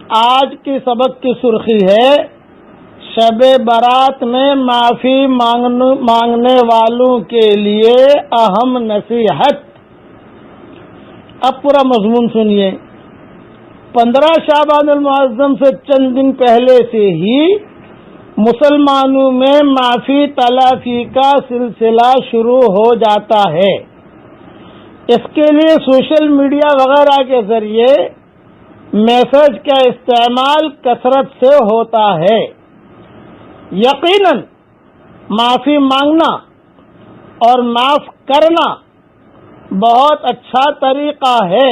آج کی سبق کی سرخی ہے شب برات میں معافی مانگنے والوں کے لیے اہم نصیحت۔ اب پورا مضمون سنیے۔ 15 شعبان المعظم سے چند دن پہلے سے ہی مسلمانوں میں معافی تلافی کا سلسلہ شروع ہو جاتا ہے۔ اس کے لیے سوشل میڈیا وغیرہ کے ذریعے میسج کا استعمال کثرت سے ہوتا ہے۔ یقیناً معافی مانگنا اور معاف کرنا بہت اچھا طریقہ ہے،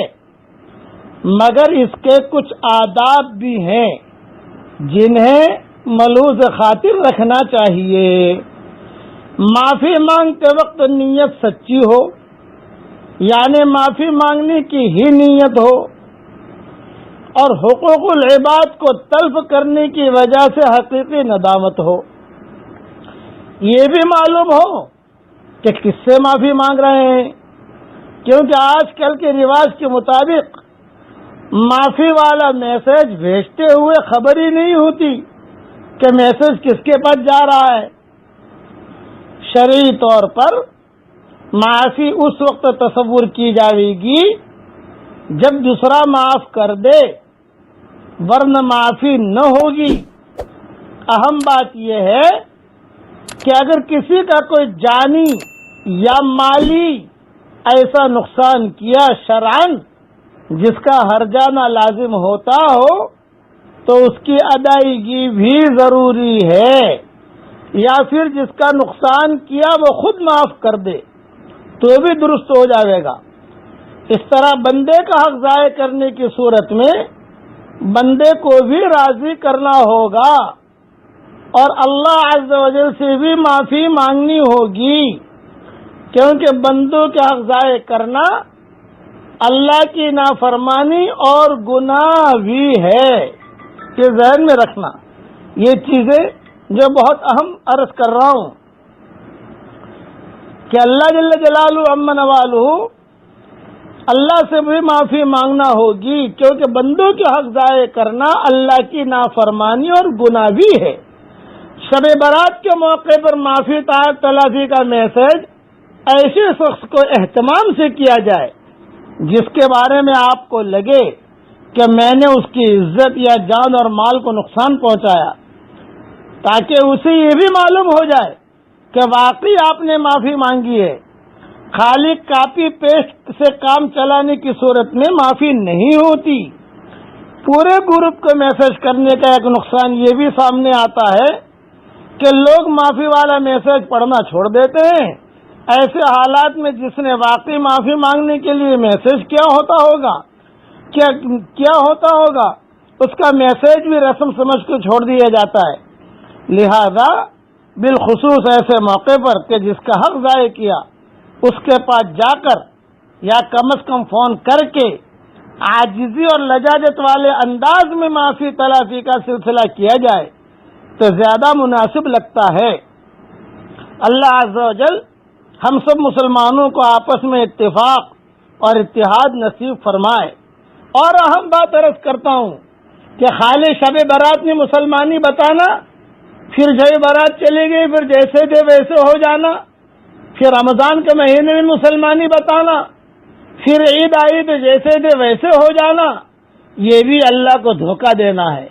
مگر اس کے کچھ آداب بھی ہیں جنہیں ملحوظ خاطر رکھنا چاہیے۔ معافی مانگتے وقت نیت سچی ہو، یعنی معافی مانگنے کی ہی نیت ہو، اور حقوق العباد کو تلف کرنے کی وجہ سے حقیقی ندامت ہو۔ یہ بھی معلوم ہو کہ کس سے معافی مانگ رہے ہیں، کیونکہ آج کل کے رواج کے مطابق معافی والا میسج بھیجتے ہوئے خبر ہی نہیں ہوتی کہ میسج کس کے پاس جا رہا ہے۔ شرعی طور پر معافی اس وقت تصور کی جائے گی جب دوسرا معاف کر دے، ورنہ معافی نہ ہوگی۔ اہم بات یہ ہے کہ اگر کسی کا کوئی جانی یا مالی ایسا نقصان کیا شرعاً جس کا ہرجانہ لازم ہوتا ہو تو اس کی ادائیگی بھی ضروری ہے، یا پھر جس کا نقصان کیا وہ خود معاف کر دے تو بھی درست ہو جائے گا۔ اس طرح بندے کا حق ضائع کرنے کی صورت میں بندے کو بھی راضی کرنا ہوگا اور اللہ عز و جل سے بھی معافی مانگنی ہوگی، کیونکہ بندوں کے حق ضائع کرنا اللہ کی نافرمانی اور گناہ بھی ہے۔ یہ ذہن میں رکھنا، یہ چیزیں جو بہت اہم عرض کر رہا ہوں کہ اللہ جل جلالہ عم نوالہ، اللہ سے بھی معافی مانگنا ہوگی، کیونکہ بندوں کے حق ضائع کرنا اللہ کی نافرمانی اور گناہ بھی ہے۔ شب برات کے موقع پر معافی تلافی کا میسج ایسے شخص کو اہتمام سے کیا جائے جس کے بارے میں آپ کو لگے کہ میں نے اس کی عزت یا جان اور مال کو نقصان پہنچایا، تاکہ اسے یہ بھی معلوم ہو جائے کہ واقعی آپ نے معافی مانگی ہے۔ خالی کاپی پیسٹ سے کام چلانے کی صورت میں معافی نہیں ہوتی۔ پورے گروپ کو میسج کرنے کا ایک نقصان یہ بھی سامنے آتا ہے کہ لوگ معافی والا میسج پڑھنا چھوڑ دیتے ہیں۔ ایسے حالات میں جس نے واقعی معافی مانگنے کے لیے میسج کیا ہوتا ہوگا اس کا میسج بھی رسم سمجھ کو چھوڑ دیا جاتا ہے۔ لہذا بالخصوص ایسے موقع پر کہ جس کا حق ضائع کیا اس کے پاس جا کر یا کم از کم فون کر کے عاجزی اور لجاجت والے انداز میں معافی تلافی کا سلسلہ کیا جائے تو زیادہ مناسب لگتا ہے۔ اللہ عز و جل ہم سب مسلمانوں کو آپس میں اتفاق اور اتحاد نصیب فرمائے۔ اور اہم بات عرض کرتا ہوں کہ خالی شب برات میں مسلمانی بتانا، پھر شب برات چلی گئی پھر جیسے تھے ویسے ہو جانا، پھر رمضان کے مہینے میں مسلمانی بتانا، پھر عید آئی تو جیسے تھے ویسے ہو جانا، یہ بھی اللہ کو دھوکہ دینا ہے۔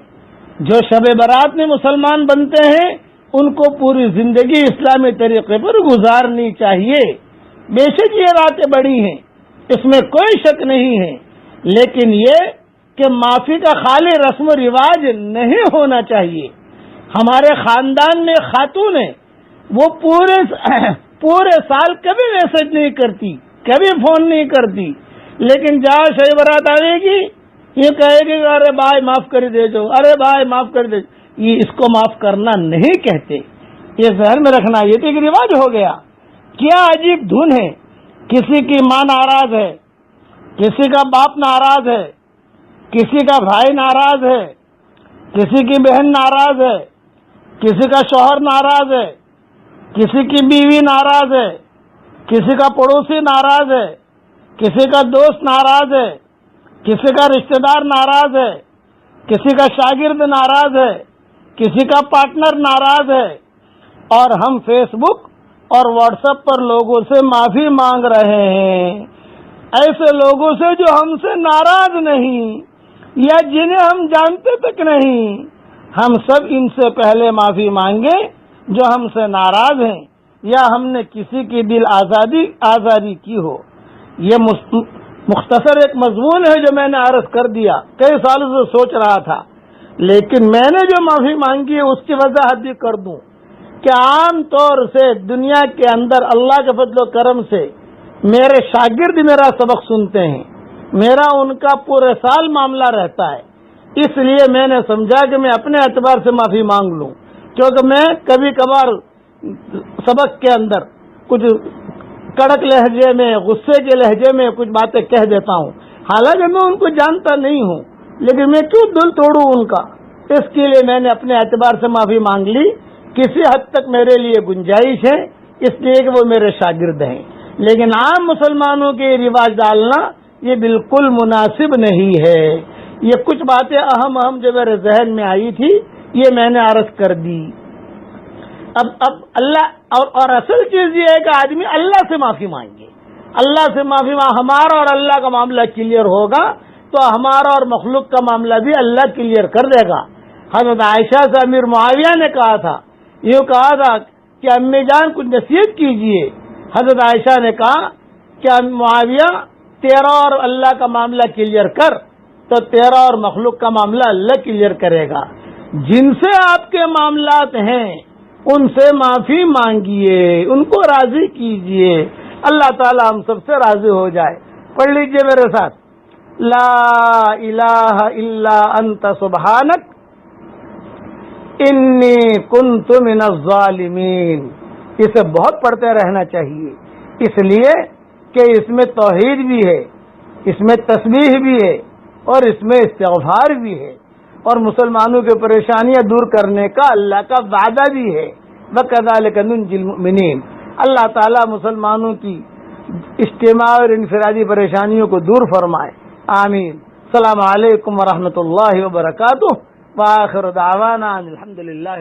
جو شب برات میں مسلمان بنتے ہیں ان کو پوری زندگی اسلامی طریقے پر گزارنی چاہیے۔ بے شک یہ راتیں بڑی ہیں، اس میں کوئی شک نہیں ہے، لیکن یہ کہ معافی کا خالی رسم و رواج نہیں ہونا چاہیے۔ ہمارے خاندان میں خاتون ہیں، وہ پورے سال کبھی میسج نہیں کرتی، کبھی فون نہیں کرتی، لیکن جہاں شب برات آئے گی یہ کہے گی ارے بھائی معاف کر دے جو، ارے بھائی معاف کر دے۔ یہ اس کو معاف کرنا نہیں کہتے، یہ ذہن میں رکھنا، یہ تو ایک رواج ہو گیا۔ کیا عجیب دھن ہے، کسی کی ماں ناراض ہے، کسی کا باپ ناراض ہے، کسی کا بھائی ناراض ہے، کسی کی بہن ناراض ہے، کسی کا شوہر ناراض ہے، کسی کی بیوی ناراض ہے، کسی کا پڑوسی ناراض ہے، کسی کا دوست ناراض ہے، کسی کا رشتہ دار ناراض ہے، کسی کا شاگرد ناراض ہے، کسی کا پارٹنر ناراض ہے، اور ہم فیس بک اور واٹس ایپ پر لوگوں سے معافی مانگ رہے ہیں، ایسے لوگوں سے جو ہم سے ناراض نہیں یا جنہیں ہم جانتے تک نہیں، ہم سب ان سے پہلے معافی مانگیں جو ہم سے ناراض ہیں یا ہم نے کسی کی دل آزاری کی ہو۔ یہ مختصر ایک مضمون ہے جو میں نے عرض کر دیا، کئی سالوں سے سوچ رہا تھا، لیکن میں نے جو معافی مانگی ہے اس کی وضاحت بھی کر دوں کہ عام طور سے دنیا کے اندر اللہ کے فضل و کرم سے میرے شاگرد میرا سبق سنتے ہیں، میرا ان کا پورے سال معاملہ رہتا ہے، اس لیے میں نے سمجھا کہ میں اپنے اعتبار سے معافی مانگ لوں، کیونکہ میں کبھی کبھار سبق کے اندر کچھ کڑک لہجے میں، غصے کے لہجے میں کچھ باتیں کہہ دیتا ہوں، حالانکہ میں ان کو جانتا نہیں ہوں، لیکن میں کیوں دل توڑوں ان کا؟ اس کے لیے میں نے اپنے اعتبار سے معافی مانگ لی۔ کسی حد تک میرے لیے گنجائش ہے، اس لیے کہ وہ میرے شاگرد ہیں، لیکن عام مسلمانوں کے رواج ڈالنا یہ بالکل مناسب نہیں ہے۔ یہ کچھ باتیں اہم جو میرے ذہن میں آئی تھی یہ میں نے عرض کر دی۔ اب اللہ اور اصل چیز یہ ہے کہ آدمی اللہ سے معافی مانگے، اللہ سے معافی ہمارا اور اللہ کا معاملہ کلیئر ہوگا تو ہمارا اور مخلوق کا معاملہ بھی اللہ کلیئر کر دے گا۔ حضرت عائشہ سے امیر معاویہ نے کہا تھا، یوں کہا تھا کہ امی جان کچھ نصیحت کیجئے۔ حضرت عائشہ نے کہا کہ معاویہ تیرا اور اللہ کا معاملہ کلیئر کر تو تیرا اور مخلوق کا معاملہ اللہ کلیئر کرے گا۔ جن سے آپ کے معاملات ہیں ان سے معافی مانگیے، ان کو راضی کیجئے، اللہ تعالی ہم سب سے راضی ہو جائے۔ پڑھ لیجئے میرے ساتھ، لا الہ الا انت سبحانک انی کنت من الظالمین۔ اسے بہت پڑھتے رہنا چاہیے، اس لیے کہ اس میں توحید بھی ہے، اس میں تسبیح بھی ہے اور اس میں استغفار بھی ہے، اور مسلمانوں کی پریشانیاں دور کرنے کا اللہ کا وعدہ بھی ہے۔ وَكَذَلِكَ نُنْجِي الْمُؤْمِنِينَ۔ اللہ تعالیٰ مسلمانوں کی اجتماع اور انفرادی پریشانیوں کو دور فرمائے، آمین۔ السلام علیکم ورحمۃ اللہ وبرکاتہ، وآخر دعوانا الحمدللہ۔